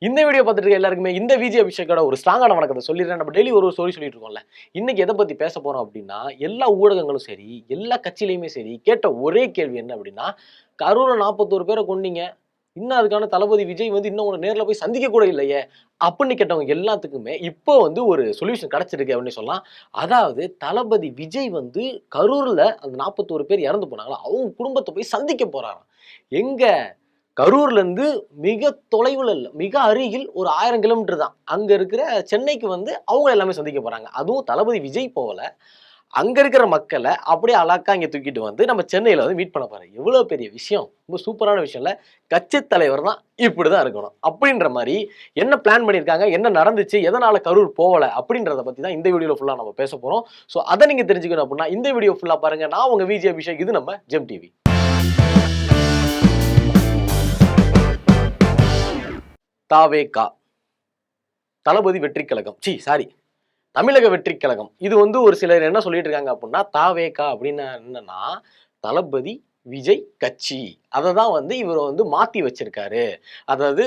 இந்த வீடியோ பார்த்துட்டு இருக்க எல்லாருக்குமே இந்த விஜய் அபிஷேக்கோட ஒரு ஸ்ட்ராங்கான வணக்கத்தை சொல்லிடுறேன். நம்ம டெய்லி ஒரு ஸ்டோரி சொல்லிட்டு இருக்கோம்ல. இன்னைக்கு எதை பத்தி பேச போறோம் அப்படின்னா, எல்லா ஊடகங்களும் சரி, எல்லா கட்சியிலையுமே சரி, கேட்ட ஒரே கேள்வி என்ன அப்படின்னா, கரூர்ல 41 பேரை கொன்னீங்க. இன்னும் அதுக்கான தளபதி விஜய் வந்து இன்னும் உங்களை நேர்ல போய் சந்திக்க கூட இல்லையே அப்படின்னு கேட்டவங்க எல்லாத்துக்குமே இப்போ வந்து ஒரு சொல்யூஷன் கிடைச்சிருக்கு அப்படின்னு சொல்லலாம். அதாவது தளபதி விஜய் வந்து கரூர்ல அந்த 41 பேர் இறந்து போனாங்களா, அவங்க குடும்பத்தை போய் சந்திக்க போறாராம். எங்க கரூர்ல இருந்து மிக தொலைவில் இல்லை, மிக அருகில் ஒரு 1000 கிலோமீட்டர் தான். அங்க இருக்கிற சென்னைக்கு வந்து அவங்க எல்லாமே சந்திக்க போறாங்க. அதுவும் தளபதி விஜய் போகல, அங்க இருக்கிற மக்களை அப்படியே அழகா இங்க தூக்கிட்டு வந்து நம்ம சென்னையில வந்து மீட் பண்ண போறாரு. எவ்வளவு பெரிய விஷயம், ரொம்ப சூப்பரான விஷயம் இல்ல. கட்சி தலைவர் தான் இப்படிதான் இருக்கணும் அப்படின்ற மாதிரி என்ன பிளான் பண்ணியிருக்காங்க, என்ன நடந்துச்சு, எதனால கரூர் போகல அப்படின்றத பத்தி தான் இந்த வீடியோல ஃபுல்லா நம்ம பேச போறோம். ஸோ அதை நீங்க தெரிஞ்சுக்கணும் அப்படின்னா இந்த வீடியோ ஃபுல்லா பாருங்க. நான் உங்க விஜய் அபிஷேக், இது நம்ம ஜெம் டிவி. தாவேகா தளபதி வெற்றி கழகம், சாரி, தமிழக வெற்றி கழகம். இது வந்து ஒரு சிலர் என்ன சொல்லிட்டு இருக்காங்க அப்படின்னா, தாவேகா அப்படின்னா என்னன்னா தளபதி விஜய் கட்சி. அதை தான் வந்து இவர் வந்து மாத்தி வச்சிருக்காரு. அதாவது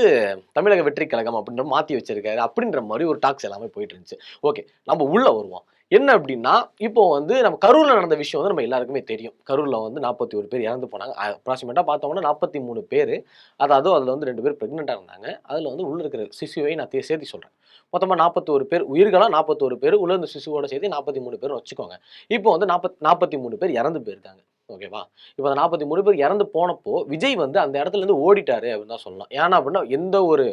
தமிழக வெற்றி கழகம் அப்படின்ற மாத்தி வச்சிருக்காரு அப்படின்ற மாதிரி ஒரு டாக்ஸ் எல்லாமே போயிட்டு இருந்துச்சு. ஓகே, நம்ம உள்ள வருவோம். என்ன அப்படின்னா, இப்போ வந்து நம்ம கரூர்ல நடந்த விஷயம் வந்து நம்ம எல்லாருக்குமே தெரியும். கரூர்ல வந்து 41 பேர் இறந்து போனாங்க. அப்ராக்சிமேட்டா பார்த்தோம்னா 43 பேர். அதாவது அதுல வந்து 2 பேர் பிரெக்னெண்டா இருந்தாங்க. அதுல வந்து உள்ள இருக்கிற சிசுவை நான் சேர்த்து சொல்றேன். மொத்தமா 41 பேர் உயிர்களா, 41 பேர் உள்ள இருந்த சிசுவோட சேர்த்து 43 பேர் வச்சுக்கோங்க. இப்போ வந்து 43 பேர் இறந்து போயிருக்காங்க. ஓகேவா? இப்போ அந்த 43 பேர் இறந்து போனப்போ விஜய் வந்து அந்த இடத்துல இருந்து ஓடிட்டாரு அப்படின்னு தான் சொல்லலாம். ஏன்னா அப்படின்னா எந்த ஒரு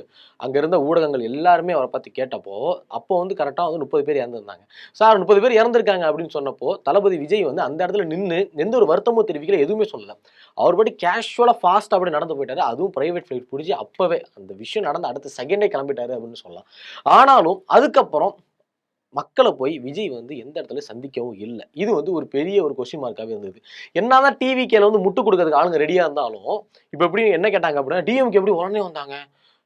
அங்க இருந்த ஊடகங்கள் எல்லாருமே அவரை பத்தி கேட்டப்போ, அப்போ வந்து கரெக்டா வந்து 30 பேர் இறந்துருந்தாங்க. சார் 30 பேர் இறந்திருக்காங்க அப்படின்னு சொன்னப்போ, தளபதி விஜய் வந்து அந்த இடத்துல நின்னு எந்த ஒரு வருத்தமும் தெரிவிக்கல, எதுவுமே சொல்லல. அவர் படி கேஷுவலா ஃபாஸ்டா அப்படி நடந்து போயிட்டாரு. அதுவும் பிரைவேட் ஃபிளைட் பிடிச்சி அப்பவே அந்த விஷயம் நடந்த அடுத்த செகண்டே கிளம்பிட்டாரு அப்படின்னு சொல்லலாம். ஆனாலும் அதுக்கப்புறம் மக்களை போய் விஜய் வந்து எந்த இடத்துல சந்திக்கவும் இல்லை. இது வந்து ஒரு பெரிய ஒரு கொஸ்டின் மார்க்காவே இருந்தது. என்னதான் டிவிகேல வந்து முட்டு கொடுக்கறதுக்கு ஆளுங்க ரெடியா இருந்தாலும், இப்ப எப்படி என்ன கேட்டாங்க அப்படின்னா, டிஎம்கே எப்படி உடனே வந்தாங்க,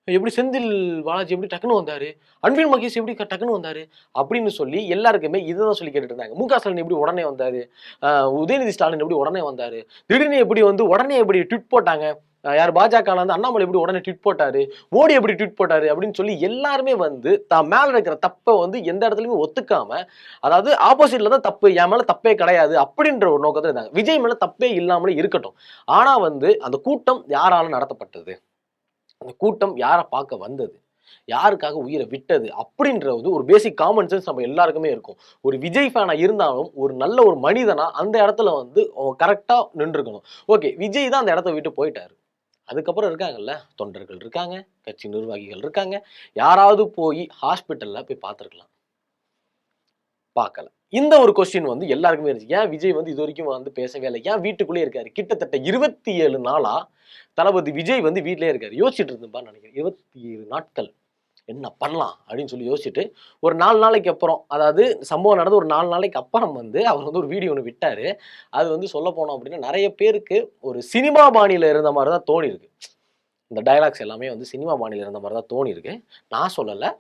எப்படி செந்தில் பாலாஜி எப்படி டக்குன்னு வந்தாரு, அன்பில் மகேஷ் எப்படி டக்குன்னு வந்தாரு அப்படின்னு சொல்லி எல்லாருக்குமே இதுதான் சொல்லி கேட்டுட்டு இருந்தாங்க. முக ஸ்டாலின் எப்படி உடனே வந்தாரு, உதயநிதி ஸ்டாலின் எப்படி உடனே வந்தாரு, திடீர்னு எப்படி வந்து உடனே எப்படி ட்விட் போட்டாங்க, யார் பாஜக வந்து அண்ணாமலை எப்படி உடனே ட்வீட் போட்டாரு, மோடி எப்படி ட்வீட் போட்டாரு அப்படின்னு சொல்லி எல்லாருமே வந்து தான் மேல இருக்கிற தப்பை வந்து எந்த இடத்துலயுமே ஒத்துக்காம, அதாவது ஆப்போசிட்ல தான் தப்பு, என் மேல தப்பே கிடையாது அப்படின்ற ஒரு நோக்கத்துல இருந்தாங்க. விஜய் மேல தப்பே இல்லாமலே இருக்கட்டும். ஆனா வந்து அந்த கூட்டம் யாரால நடத்தப்பட்டது, அந்த கூட்டம் யாரை பார்க்க வந்தது, யாருக்காக உயிரை விட்டது அப்படின்றது ஒரு பேசிக் காமன் சென்ஸ் நம்ம எல்லாருக்குமே இருக்கும். ஒரு விஜய் ஃபேனா இருந்தாலும் ஒரு நல்ல ஒரு மனிதனா அந்த இடத்துல வந்து கரெக்டா நின்றுக்கணும். ஓகே, விஜய் தான் அந்த இடத்த விட்டு போயிட்டாரு. அதுக்கப்புறம் இருக்காங்கல்ல, தொண்டர்கள் இருக்காங்க, கட்சி நிர்வாகிகள் இருக்காங்க. யாராவது போய் ஹாஸ்பிட்டல்ல போய் பார்த்துருக்கலாம், பார்க்கல. இந்த ஒரு கொஸ்டின் வந்து எல்லாருக்குமே இருந்துச்சு. ஏன் விஜய் வந்து இது வரைக்கும் வந்து பேசவே இல்லை, ஏன் வீட்டுக்குள்ளே இருக்காரு? கிட்டத்தட்ட 27 நாளா தளபதி விஜய் வந்து வீட்டிலே இருக்காரு. யோசிச்சுட்டு இருந்துப்பான்னு நினைக்கிறேன். 27 நாட்கள் என்ன பண்ணலாம் அப்படின்னு சொல்லி யோசிச்சுட்டு ஒரு 4 நாளைக்கு அப்புறம், அதாவது சம்பவம் நடந்து ஒரு 4 நாளைக்கு அப்புறம் வந்து அவர் வந்து ஒரு வீடியோ ஒன்று விட்டாரு. அது வந்து சொல்ல போனோம் அப்படின்னா நிறைய பேருக்கு ஒரு சினிமா பாணியில இருந்த மாதிரி தான் தோணி இருக்கு. இந்த டயலாக்ஸ் எல்லாமே வந்து சினிமா பாணியில இருந்த மாதிரி தான் தோணி இருக்கு. நான் சொல்லலை,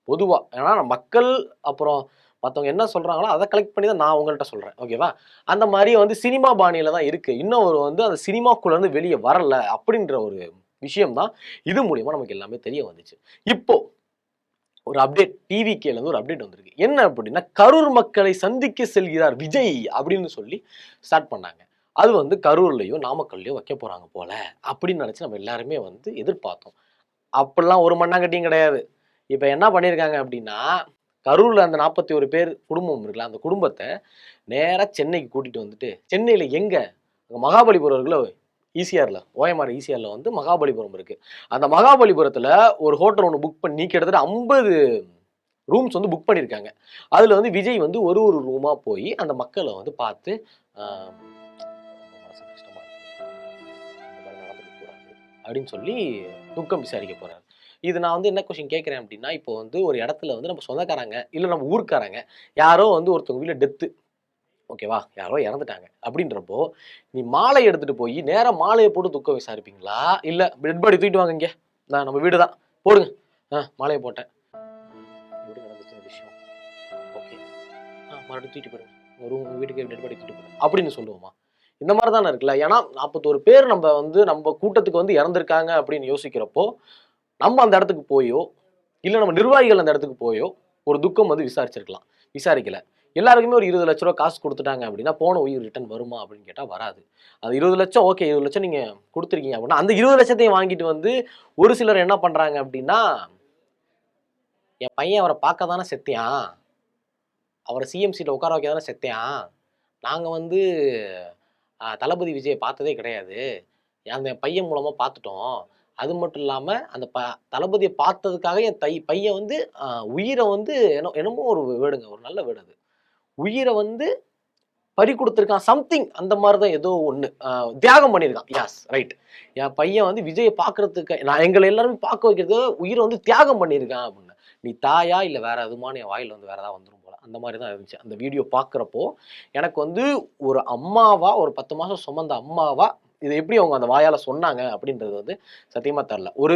பொதுவா. ஏன்னா மக்கள் அப்புறம் மற்றவங்க என்ன சொல்றாங்களோ அதை கலெக்ட் பண்ணி தான் நான் உங்கள்கிட்ட சொல்றேன். ஓகேவா? அந்த மாதிரி வந்து சினிமா பாணியில தான் இருக்கு. இன்னும் ஒரு வந்து அந்த சினிமாக்குள்ள இருந்து வெளியே வரல அப்படின்ற ஒரு விஷயம் தான் இது மூலியமா நமக்கு எல்லாமே தெரிய வந்துச்சு. இப்போ ஒரு அப்டேட், டிவிகேல இருந்து ஒரு அப்டேட் வந்திருக்கு. என்ன அப்படின்னா, கரூர் மக்களை சந்திக்க செல்கிறார் விஜய் அப்படின்னு சொல்லி ஸ்டார்ட் பண்ணாங்க. அது வந்து கரூர்லயோ நாமக்கல்லையோ வைக்க போறாங்க போல அப்படின்னு நினைச்சு நம்ம எல்லாருமே வந்து எதிர்பார்த்தோம். அப்படிலாம் ஒரு மண்ணாங்கட்டியும் கிடையாது. இப்ப என்ன பண்ணியிருக்காங்க அப்படின்னா, கரூர்ல அந்த 41 பேர் குடும்பம் இருக்குல்ல, அந்த குடும்பத்தை நேரா சென்னைக்கு கூட்டிட்டு வந்துட்டு, சென்னையில எங்க மகாபலிபுரம் இருக்குல்ல, ஈசிஆர்ல, ஓஎம்ஆர் ஈசிஆர்ல வந்து மகாபலிபுரம் இருக்கு. அந்த மகாபலிபுரத்துல ஒரு ஹோட்டல் ஒன்று புக் பண்ணி கிட்டத்தட்ட 50 ரூம்ஸ் வந்து புக் பண்ணியிருக்காங்க. அதுல வந்து விஜய் வந்து ஒரு ஒரு ரூமா போய் அந்த மக்களை வந்து பார்த்து மனசு கஷ்டமா இருக்கு, இந்த மாதிரி நடந்துக்க கூடாது அப்படின்னு சொல்லி துக்கம் விசாரிக்க போறாரு. இது நான் வந்து என்ன கொஸ்டின் கேட்கிறேன் அப்படின்னா, இப்போ வந்து ஒரு இடத்துல வந்து நம்ம சொந்தக்காரங்க இல்ல நம்ம ஊர்க்காரங்க யாரோ வந்து ஒருத்தவங்க வீட்டுல டெத்து, ஓகேவா, யாரோ இறந்துட்டாங்க அப்படின்றப்போ, நீ மாலை எடுத்துட்டு போய் நேரா மாலையை போட்டு துக்கம் விசாரிப்பீங்களா, இல்ல டெட் பாடி தூக்கிட்டு வாங்க இங்க, நான் நம்ம வீடு தான் போடுங்க, மாலையை போட்டேன், எப்படி நடந்துச்சு இந்த விஷயம், ஓகே, மறுபடியும் தூக்கிட்டு போயிடுங்க, உங்க வீட்டுக்கு டெட் பாடி தூக்கிட்டு போயிடுங்க அப்படின்னு சொல்லுவோமா? இந்த மாதிரி தானே இருக்குல்ல. ஏன்னா 41 பேர் நம்ம வந்து நம்ம கூட்டத்துக்கு வந்து இறந்துருக்காங்க அப்படின்னு யோசிக்கிறப்போ, நம்ம அந்த இடத்துக்கு போயோ இல்லை நம்ம நிர்வாகிகள் அந்த இடத்துக்கு போயோ ஒரு துக்கம் வந்து விசாரிச்சிருக்கலாம். விசாரிக்கல. எல்லாருக்குமே ஒரு 20 லட்ச ரூபா காசு கொடுத்துட்டாங்க அப்படின்னா போன உயிர் ரிட்டர்ன் வருமா அப்படின்னு கேட்டால் வராது. அது 20 லட்சம் ஓகே, 20 லட்சம் நீங்க கொடுத்துருக்கீங்க அப்படின்னா அந்த 20 லட்சத்தையும் வாங்கிட்டு வந்து ஒரு சிலர் என்ன பண்றாங்க அப்படின்னா, என் பையன் அவரை பார்க்க தானே செத்தியான், அவரை சிஎம் சீட்ல உட்கார வைக்க தானே செத்தியான், நாங்க வந்து தளபதி விஜயை பார்த்ததே கிடையாது, அந்த பையன் மூலமா பார்த்துட்டோம், அது மட்டும் இல்லாம அந்த தளபதியை பார்த்ததுக்காக என் பையன் வந்து உயிரை வந்து என்னமோ ஒரு வேர்டுங்க, ஒரு நல்ல வேர்டு அது, உயிரை வந்து பறி கொடுத்துருக்கான் சம்திங், அந்த மாதிரி தான் ஏதோ ஒன்று தியாகம் பண்ணியிருக்கான். யாஸ் ரைட், என் பையன் வந்து விஜயை பார்க்கறதுக்கு நான் எங்களை எல்லாருமே பார்க்க வைக்கிறது உயிரை வந்து தியாகம் பண்ணியிருக்கான் அப்படின்னு. நீ தாயா இல்லை வேற எதுமான என் வாயில் வந்து வேற ஏதாவது வந்துடும் போல, அந்த மாதிரி தான் இருந்துச்சு அந்த வீடியோ பார்க்குறப்போ. எனக்கு வந்து ஒரு அம்மாவா, ஒரு 10 மாதம் சுமந்த அம்மாவா இதை எப்படி அவங்க அந்த வாயால் சொன்னாங்க அப்படின்றது வந்து சத்தியமாக தெரில. ஒரு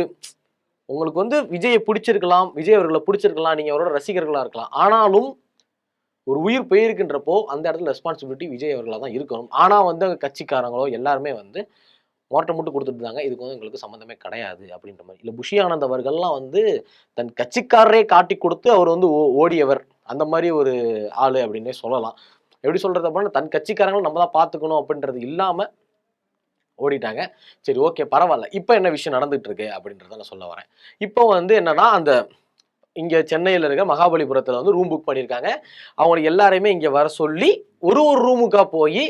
உங்களுக்கு வந்து விஜயை பிடிச்சிருக்கலாம், விஜய் அவர்களை பிடிச்சிருக்கலாம், நீங்கள் அவரோட ரசிகர்களாக இருக்கலாம், ஆனாலும் ஒரு உயிர் போயிருக்குன்றப்போ அந்த இடத்துல ரெஸ்பான்சிபிலிட்டி விஜய் அவர்களாக தான் இருக்கணும். ஆனால் வந்து அங்கே கட்சிக்காரங்களோ எல்லாருமே வந்து மோட்டை மட்டும் கொடுத்துட்டு இருந்தாங்க, இதுக்கு வந்து எங்களுக்கு சம்மந்தமே கிடையாது அப்படின்ற மாதிரி. இல்லை புஷி ஆனந்த் அவர்கள்லாம் வந்து தன் கட்சிக்காரரே காட்டி கொடுத்து அவர் வந்து ஓடியவர், அந்த மாதிரி ஒரு ஆளு அப்படின்னே சொல்லலாம். எப்படி சொல்றது அப்படின்னா, தன் கட்சிக்காரங்களும் நம்ம தான் பார்த்துக்கணும் அப்படின்றது இல்லாமல் ஓடிட்டாங்க. சரி ஓகே பரவாயில்ல. இப்போ என்ன விஷயம் நடந்துட்டு இருக்கு அப்படின்றத நான் சொல்ல வரேன். இப்போ வந்து என்னன்னா, அந்த இங்க சென்னையில இருக்க மகாபலிபுரத்துல வந்து ரூம் புக் பண்ணியிருக்காங்க. அவங்க எல்லாரையுமே இங்க வர சொல்லி ஒரு ரூமுக்கா போய்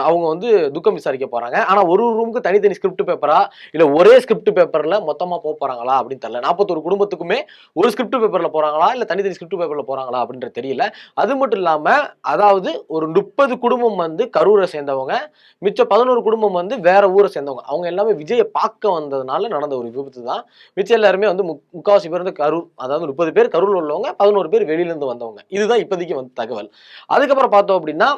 அவங்க வந்து துக்கம் விசாரிக்க போறாங்க. ஆனா ஒரு ரூமுக்கு தனித்தனி ஸ்கிரிப்ட் பேப்பரா இல்ல ஒரே ஸ்கிரிப்ட் பேப்பர்ல மொத்தமா போறாங்களா அப்படின்னு தெரியல. 41 குடும்பத்துக்குமே ஒரு ஸ்கிரிப்ட் பேப்பர்ல போறாங்களா இல்ல தனித்தனி ஸ்கிரிப்ட் பேப்பர்ல போறாங்களா அப்படின்றது தெரியல. அது மட்டும் இல்லாம அதாவது ஒரு 30 குடும்பம் வந்து கரூரை சேர்ந்தவங்க, மிச்சம் 11 குடும்பம் வந்து வேற ஊரை சேர்ந்தவங்க. அவங்க எல்லாமே விஜயை பார்க்க வந்ததுனால நடந்த ஒரு விபத்து தான். மிச்சம் எல்லாருமே வந்து முக்காவாசி பேர் வந்து கரூர், அதாவது 30 பேர் கரூர்ல உள்ளவங்க, 11 பேர் வெளியில இருந்து வந்தவங்க. இதுதான் இப்போதைக்கு வந்து தகவல். அதுக்கப்புறம் பார்த்தோம் அப்படின்னா,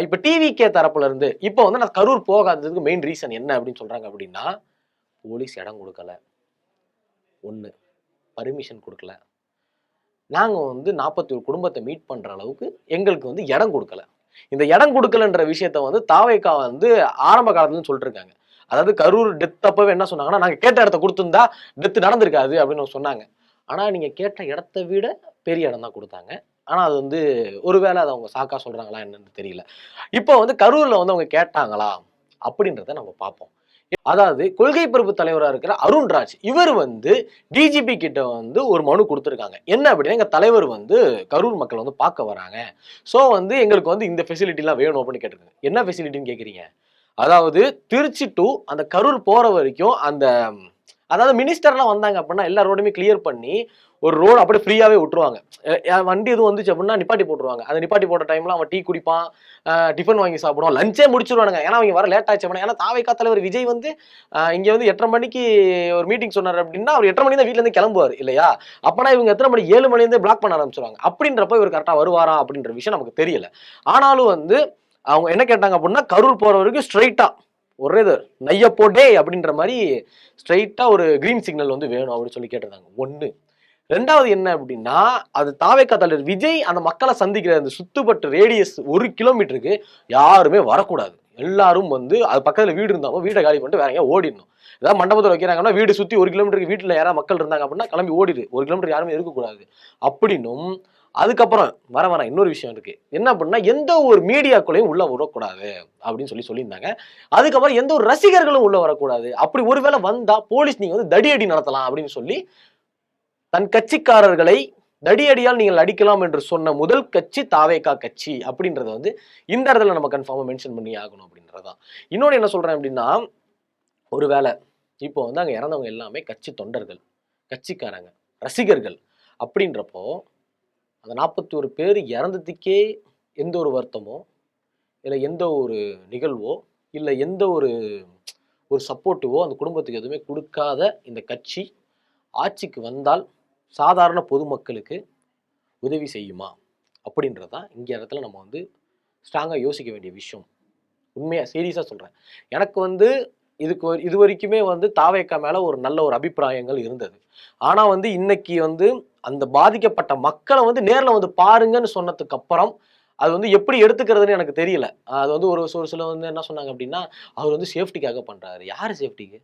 இப்ப டிவிகே தரப்புல இருந்து இப்போ வந்து நான் கரூர் போகாததுக்கு மெயின் ரீசன் என்ன அப்படின்னு சொல்றாங்க அப்படின்னா, போலீஸ் இடம் கொடுக்கல, ஒண்ணு பர்மிஷன் கொடுக்கல, நாங்க வந்து 41 குடும்பத்தை மீட் பண்ற அளவுக்கு எங்களுக்கு வந்து இடம் கொடுக்கல. இந்த இடம் கொடுக்கலன்ற விஷயத்த வந்து தாவேகா வந்து ஆரம்ப காலத்துல சொல்லிட்டு இருக்காங்க. அதாவது கரூர் டெத் அப்பவே என்ன சொன்னாங்கன்னா, நாங்க கேட்ட இடத்த கொடுத்திருந்தா டெத் நடந்திருக்காது அப்படின்னு சொன்னாங்க. ஆனா நீங்க கேட்ட இடத்த விட பெரிய இடம் தான் கொடுத்தாங்க. ஆனா அது வந்து ஒருவேளை அதை அவங்க சாக்கா சொல்றாங்களா என்னன்னு தெரியல. இப்போ வந்து கரூர்ல வந்து அவங்க கேட்டாங்களா அப்படின்றத நம்ம பார்ப்போம். அதாவது கொள்கை பரப்பு தலைவராக இருக்கிற அருண்ராஜ் இவர் வந்து டிஜிபி கிட்ட வந்து ஒரு மனு கொடுத்துருக்காங்க. என்ன அப்படின்னா, எங்க தலைவர் வந்து கரூர் மக்கள் வந்து பார்க்க வராங்க, ஸோ வந்து எங்களுக்கு வந்து இந்த ஃபெசிலிட்டிலாம் வேணும் அப்படின்னு கேட்டிருக்காங்க. என்ன ஃபெசிலிட்டின்னு கேட்குறீங்க? அதாவது திருச்சி டு அந்த கரூர் போற வரைக்கும் அந்த அதாவது மினிஸ்டர்லாம் வந்தாங்க அப்படின்னா எல்லா ரோடுமே கிளியர் பண்ணி ஒரு ரோடு அப்படியே ஃப்ரீயாவே விட்டுருவாங்க. வண்டி எதுவும் வந்துச்சு அப்படின்னா நிப்பாட்டி போட்டுருவாங்க. அந்த நிப்பாட்டி போட்ட டைம்ல அவன் டீ குடிப்பான், டிஃபன் வாங்கி சாப்பிடுவான், லஞ்சே முடிச்சிருவானுங்க. ஏன்னா அவங்க வர லேட் ஆச்சு அப்படின்னா. ஏன்னா தாவேகா தலைவர் விஜய் வந்து இங்க வந்து 8:30 மணிக்கு ஒரு மீட்டிங் சொன்னார் அப்படின்னா அவர் 8:30 மணி தான் வீட்டுல இருந்து கிளம்புவார் இல்லையா? அப்பனா இவங்க எத்தனை மணி 7 மணி இருந்து பிளாக் பண்ண ஆரம்பிச்சிருவாங்க. அப்படின்றப்ப இவர் கரெக்டா வருவாரா அப்படின்ற விஷயம் நமக்கு தெரியல. ஆனாலும் வந்து அவங்க என்ன கேட்டாங்க அப்படின்னா, கரூர் போற வரைக்கும் ஸ்ட்ரைட்டா ஒரே நைய போட்டே அப்படின்ற மாதிரி ஸ்ட்ரைட்டா ஒரு கிரீன் சிக்னல் வந்து வேணும் அப்படின்னு சொல்லி கேட்டிருந்தாங்க. ஒண்ணு. ரெண்டாவது என்ன அப்படின்னா, அது தாவேகா தலைவர் விஜய் அந்த மக்களை சந்திக்கிற அந்த சுத்துப்பட்டு ரேடியஸ் 1 கிலோமீட்டருக்கு யாருமே வரக்கூடாது. எல்லாரும் வந்து அது பக்கத்துல வீடு இருந்தாலும் வீட்டை காலி பண்ணிட்டு வேற எங்கேயா ஓடிடணும். ஏதாவது மண்டபத்தில் வைக்கிறாங்கன்னா வீடு சுத்தி 1 கிலோமீட்டருக்கு வீட்டுல யாராவது மக்கள் இருந்தாங்க அப்படின்னா கிளம்பி ஓடிடு. 1 கிலோமீட்டர் யாருமே இருக்கக்கூடாது அப்படின்னும். அதுக்கப்புறம் வர இன்னொரு விஷயம் இருக்கு. என்ன அப்படின்னா, எந்த ஒரு மீடியாக்குள்ளேயும் உள்ள வரக்கூடாது அப்படின்னு சொல்லியிருந்தாங்க. அதுக்கப்புறம் எந்த ஒரு ரசிகர்களும் உள்ள வரக்கூடாது. அப்படி ஒருவேளை வந்தா போலீஸ் நீங்க வந்து தடியடி நடத்தலாம் அப்படின்னு சொல்லி தன் கட்சிக்காரர்களை தடியடியால் நீங்கள் அடிக்கலாம் என்று சொன்ன முதல் கட்சி தாவேகா கட்சி அப்படின்றத வந்து இந்த இடத்துல நம்ம கன்ஃபார்மா மென்ஷன் பண்ணி ஆகணும் அப்படின்றதான். இன்னொன்று என்ன சொல்றேன் அப்படின்னா, ஒருவேளை இப்போ வந்து அங்க இறந்தவங்க எல்லாமே கட்சி தொண்டர்கள், கட்சிக்காரங்க, ரசிகர்கள் அப்படின்றப்போ அந்த 41 பேர் இறந்ததுக்கே எந்த ஒரு வருத்தமோ இல்லை எந்த ஒரு நிகழ்வோ இல்லை எந்த ஒரு சப்போர்ட்டிவோ அந்த குடும்பத்துக்கு எதுவுமே கொடுக்காத இந்த கட்சி ஆட்சிக்கு வந்தால் சாதாரண பொதுமக்களுக்கு உதவி செய்யுமா அப்படின்றதான் இங்கே இடத்துல நம்ம வந்து ஸ்ட்ராங்காக யோசிக்க வேண்டிய விஷயம். உண்மையாக சீரியஸாக சொல்கிறேன். எனக்கு வந்து இது வரைக்குமே வந்து தாவேக்கா மேலே ஒரு நல்ல ஒரு அபிப்பிராயங்கள் இருந்தது. ஆனால் வந்து இன்னைக்கு வந்து அந்த பாதிக்கப்பட்ட மக்களை வந்து நேரில் வந்து பாருங்கன்னு சொன்னதுக்கு அப்புறம் அது வந்து எப்படி எடுத்துக்கிறதுன்னு எனக்கு தெரியல. அது வந்து ஒரு சில வந்து என்ன சொன்னாங்க அப்படின்னா, அவர் வந்து சேஃப்டிக்காக பண்ணுறாரு. யார் சேஃப்டிக்கு?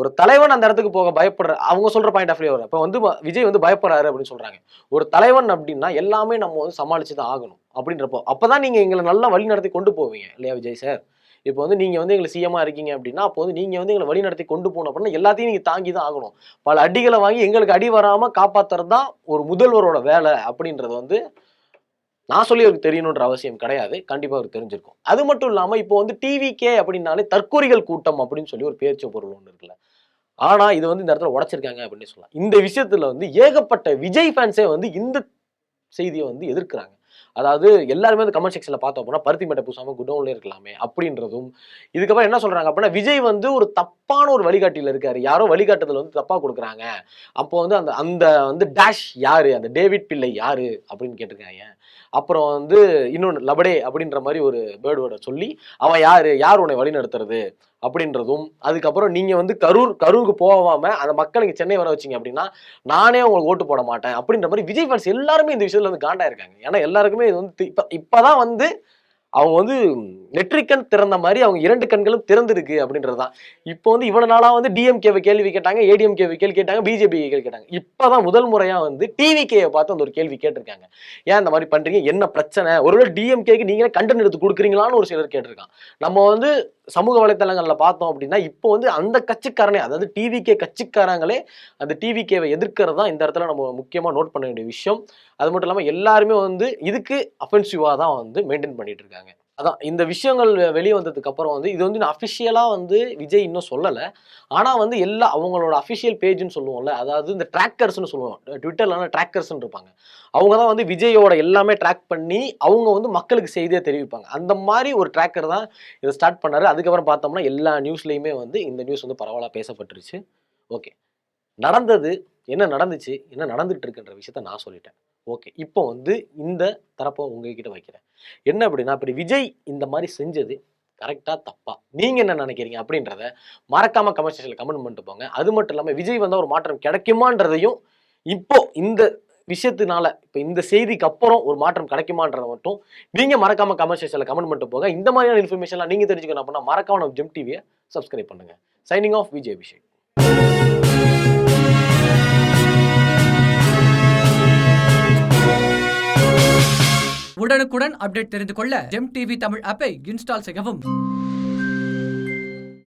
ஒரு தலைவன் அந்த இடத்துக்கு போக பயப்படுற அவங்க சொல்ற பாயிண்ட் ஆஃப் வியூ. இப்போ வந்து விஜய் வந்து பயப்படுறாரு அப்படின்னு சொல்றாங்க. ஒரு தலைவன் அப்படின்னா எல்லாமே நம்ம வந்து சமாளிச்சு தான் ஆகணும் அப்படின்றப்போ அப்பதான் நீங்க எங்களை நல்லா வழி நடத்தி கொண்டு போவீங்க இல்லையா விஜய் சார்? இப்போ வந்து நீங்க வந்து எங்களை சிஎம்மா இருக்கீங்க அப்படின்னா அப்போ வந்து நீங்க வந்து எங்களை வழி நடத்தி கொண்டு போகணும் அப்படின்னா எல்லாத்தையும் நீங்க தாங்கி தான் ஆகணும். பல அடிகளை வாங்கி எங்களுக்கு அடி வராம காப்பாத்துறது தான் ஒரு முதல்வரோட வேலை அப்படின்றது வந்து நான் சொல்லி அவருக்கு தெரியணுன்ற அவசியம் கிடையாது. கண்டிப்பா அவருக்கு தெரிஞ்சிருக்கும். அது மட்டும் இல்லாம இப்போ வந்து டிவிகே அப்படின்னாலே தற்கொலைகள் கூட்டம் அப்படின்னு சொல்லி ஒரு பேச்சு பொருள் ஒன்று இருக்குல்ல. ஆனா இது வந்து இந்த இடத்துல உடைச்சிருக்காங்க அப்படின்னு சொல்லலாம். இந்த விஷயத்துல வந்து ஏகப்பட்ட விஜய் ஃபேன்ஸே வந்து இந்த செய்தியை வந்து எதிர்க்கிறாங்க. அதாவது எல்லாருமே வந்து கமெண்ட் செக்ஷன்ல பார்த்தோம் அப்படின்னா பருத்தி மட்டை பூசாம குடோன்ல இருக்கலாமே அப்படின்றதும் இதுக்கப்புறம் என்ன சொல்றாங்க அப்படின்னா விஜய் வந்து ஒரு தப்பான ஒரு வழிகாட்டியில இருக்காரு. யாரோ வழிகாட்டுதல் வந்து தப்பா கொடுக்குறாங்க. அப்போ வந்து அந்த அந்த வந்து டேஷ் யாரு அந்த டேவிட் பிள்ளை யாரு அப்படின்னு கேட்டிருக்காங்க. அப்புறம் வந்து இன்னொன்று லபடே அப்படின்ற மாதிரி ஒரு பேர்டு வேர்டை சொல்லி அவன் யார் உன்னை வழி நடத்துறது அப்படின்றதும் அதுக்கப்புறம் நீங்க வந்து கரூருக்கு போகாம அந்த மக்கள் இங்க சென்னை வர வச்சிங்க அப்படின்னா நானே உங்களுக்கு ஓட்டு போட மாட்டேன் அப்படின்ற மாதிரி விஜய் ஃபேன்ஸ் எல்லாருமே இந்த விஷயத்துல வந்து காண்டா இருக்காங்க. ஏன்னா எல்லாருக்குமே இது வந்து இப்பதான் வந்து அவங்க வந்து நெற்றிக்கண் திறந்த மாதிரி அவங்க 2 கண்களும் திறந்திருக்கு அப்படின்றதுதான். இப்போ வந்து இவ்வளவு நாளா வந்து டிஎம்கேவை கேள்வி கேட்டாங்க, ஏடிஎம்கேவை கேள்வி கேட்டாங்க, பிஜேபி கேள்வி கேட்டாங்க. இப்பதான் முதல் முறையா வந்து டிவிகேவை பார்த்து அந்த ஒரு கேள்வி கேட்டிருக்காங்க. ஏன் இந்த மாதிரி பண்றீங்க, என்ன பிரச்சனை, ஒருவேளை டிஎம்கேக்கு நீங்களே கண்டென்ட் எடுத்து கொடுக்குறீங்களான்னு ஒரு சிலர் கேட்டிருக்காங்க. நம்ம வந்து சமூக வலைத்தளங்கள்ல பார்த்தோம் அப்படின்னா இப்போ வந்து அந்த கட்சிக்காரனே அதாவது டிவிகே கட்சிக்காரங்களே அந்த டிவிகேவை எதிர்க்கிறது தான் இந்த இடத்துல நம்ம முக்கியமா நோட் பண்ண வேண்டிய விஷயம். அது மட்டும் இல்லாம எல்லாருமே வந்து இதுக்கு அஃபென்சிவா தான் வந்து மெயின்டைன் பண்ணிட்டு இருக்காங்க. அதான் இந்த விஷயங்கள் வெளியே வந்ததுக்கு அப்புறம் வந்து இது வந்து அஃபிஷியலா வந்து விஜய் இன்னும் சொல்லலை. ஆனா வந்து எல்லா அவங்களோட அஃபிஷியல் பேஜ்னு சொல்லுவோம்ல, அதாவது இந்த ட்ராக்கர்ஸ்னு சொல்லுவோம், ட்விட்டர்ல ட்ராக்கர்ஸ்ன்னு இருப்பாங்க. அவங்க தான் வந்து விஜயோட எல்லாமே ட்ராக் பண்ணி அவங்க வந்து மக்களுக்கு செய்தியை தெரிவிப்பாங்க. அந்த மாதிரி ஒரு ட்ராக்கர் தான் இதை ஸ்டார்ட் பண்ணாரு. அதுக்கப்புறம் பார்த்தோம்னா எல்லா நியூஸ்லயுமே வந்து இந்த நியூஸ் வந்து பரவலாக பேசப்பட்டுருச்சு. ஓகே, நடந்தது என்ன நடந்துச்சு, என்ன நடந்துட்டு இருக்குன்ற விஷயத்த நான் சொல்லிட்டேன். ஓகே, இப்போ வந்து இந்த தரப்பை உங்ககிட்ட வைக்கிறேன். என்ன அப்படின்னா இப்படி விஜய் இந்த மாதிரி செஞ்சது கரெக்டா தப்பா நீங்க என்ன நினைக்கிறீங்க அப்படின்றத மறக்காம கமெண்ட் செக்ஷன்ல கமெண்ட் பண்ணிட்டு போங்க. அது மட்டும் இல்லாம விஜய் வந்தா ஒரு மாற்றம் கிடைக்குமான்றதையும் இப்போ இந்த விஷயத்தினால இப்ப இந்த செய்திக்கு அப்புறம் ஒரு மாற்றம் கிடைக்குமான்றதை மட்டும் நீங்க மறக்காம கமெண்ட் செக்ஷன்ல கமெண்ட் பண்ணிட்டு போங்க. இந்த மாதிரியான இன்ஃபர்மேஷன்லாம் நீங்க தெரிஞ்சுக்கணும் அப்படின்னா மறக்காம நம்ம ஜெம் டிவியை சப்ஸ்கிரைப் பண்ணுங்க. Signing off, Vijay Abhishek. உடனுக்குடன் அப்டேட் தெரிந்து கொள்ள ஜெம் டிவி தமிழ் ஆப்பை இன்ஸ்டால் செய்யவும்.